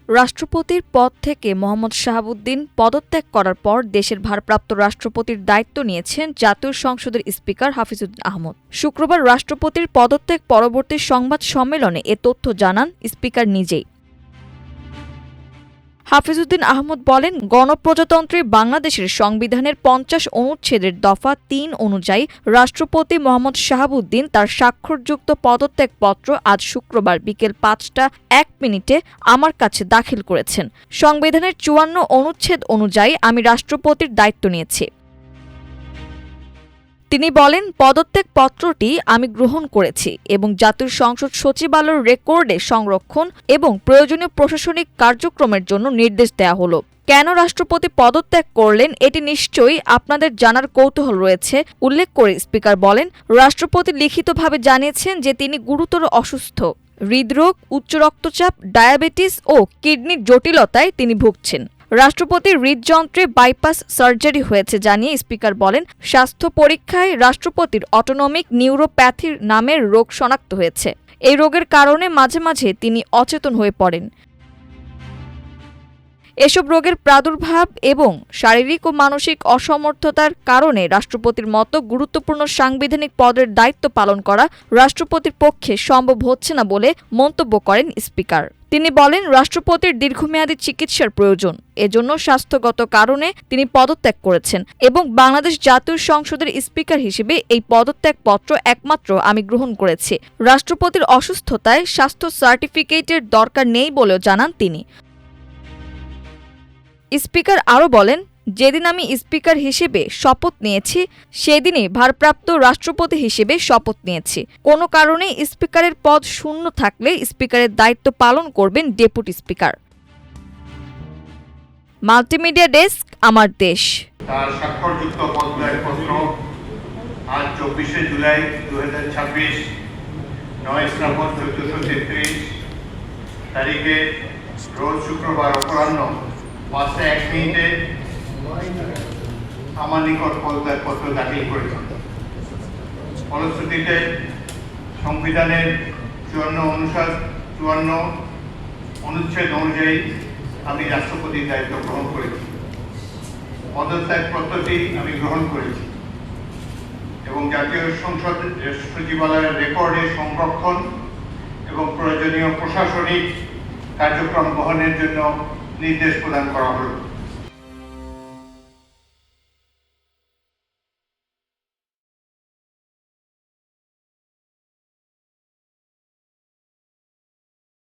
রাষ্ট্রপতির পদ থেকে মোহাম্মদ শাহাবুদ্দিন পদত্যাগ করার পর দেশের ভারপ্রাপ্ত রাষ্ট্রপতির দায়িত্ব নিয়েছেন জাতীয় সংসদের স্পিকার হাফিজউদ্দিন আহমদ। শুক্রবার রাষ্ট্রপতির পদত্যাগ পরবর্তী সংবাদ সম্মেলনে এ তথ্য জানান স্পিকার নিজেই। হাফিজউদ্দিন আহমদ বলেন, গণপ্রজাতন্ত্রী বাংলাদেশের সংবিধানের ৫০ অনুচ্ছেদের দফা ৩ অনুযায়ী রাষ্ট্রপতি মোহাম্মদ শাহাবুদ্দিন তার স্বাক্ষরযুক্ত পদত্যাগপত্র আজ শুক্রবার বিকেল ৫টা ১ মিনিটে আমার কাছে দাখিল করেছেন। সংবিধানের ৫৪ অনুচ্ছেদ অনুযায়ী আমি রাষ্ট্রপতির দায়িত্ব নিয়েছি। তিনি বলেন, পদত্যাগপত্রটি আমি গ্রহণ করেছি এবং জাতীয় সংসদ সচিবালয়ের রেকর্ডে সংরক্ষণ এবং প্রয়োজনীয় প্রশাসনিক কার্যক্রমের জন্য নির্দেশ দেওয়া হলো। কেন রাষ্ট্রপতি পদত্যাগ করলেন এটি নিশ্চয়ই আপনাদের জানার কৌতূহল রয়েছে। উল্লেখ করে স্পিকার বলেন, রাষ্ট্রপতি লিখিতভাবে জানিয়েছেন যে তিনি গুরুতর অসুস্থ। হৃদরোগ, উচ্চ রক্তচাপ, ডায়াবেটিস ও কিডনির জটিলতায় তিনি ভুগছেন। রাষ্ট্রপতির হৃদযন্ত্রে বাইপাস সার্জারি হয়েছে জানিয়ে স্পিকার বলেন, স্বাস্থ্য পরীক্ষায় রাষ্ট্রপতির অটোনমিক নিউরোপ্যাথি নামের রোগ শনাক্ত হয়েছে। এই রোগের কারণে মাঝে মাঝে তিনি অচেতন হয়ে পড়েন। এসব রোগের প্রাদুর্ভাব এবং শারীরিক ও মানসিক অসমর্থতার কারণে রাষ্ট্রপতির মতো গুরুত্বপূর্ণ সাংবিধানিক পদের দায়িত্ব পালন করা রাষ্ট্রপতির পক্ষে সম্ভব হচ্ছে না বলে মন্তব্য করেন স্পিকার। তিনি বলেন, রাষ্ট্রপতির দীর্ঘমেয়াদী চিকিৎসার প্রয়োজন, এজন্য স্বাস্থ্যগত কারণে তিনি পদত্যাগ করেছেন এবং বাংলাদেশ জাতীয় সংসদের স্পিকার হিসেবে এই পদত্যাগপত্র একমাত্র আমি গ্রহণ করেছি। রাষ্ট্রপতির অসুস্থতায় স্বাস্থ্য সার্টিফিকেটের দরকার নেই বলেও জানান তিনি। স্পিকার আরও বলেন, যেদিন আমি স্পিকার হিসেবে শপথ নিয়েছি সেদিনই ভারপ্রাপ্ত রাষ্ট্রপতি হিসেবে শপথ নিয়েছি। কোনো কারণে স্পিকারের পদ শূন্য থাকলে স্পিকারের দায়িত্ব পালন করবেন ডেপুটি স্পিকার। মাল্টিমিডিয়া ডেস্ক, আমার দেশ। তার স্বাক্ষরযুক্ত পদত্যাগপত্র আজ 24শে জুলাই 2026 9 শ্রাবণ 1433 তারিখে রোজ শুক্রবার অপরাহ্ন 5টা 1 মিনিটে আমার নিকট পদত্যাগপত্র দাখিল করেছেন। ফলশ্রুতিতে সংবিধানের 54 অনুচ্ছেদ অনুযায়ী আমি রাষ্ট্রপতির দায়িত্ব গ্রহণ করেছি। পদত্যাগপত্রটি আমি গ্রহণ করেছি এবং জাতীয় সংসদ সচিবালয়ের রেকর্ডে সংরক্ষণ এবং প্রয়োজনীয় প্রশাসনিক কার্যক্রম গ্রহণের জন্য নির্দেশ প্রদান করা হল।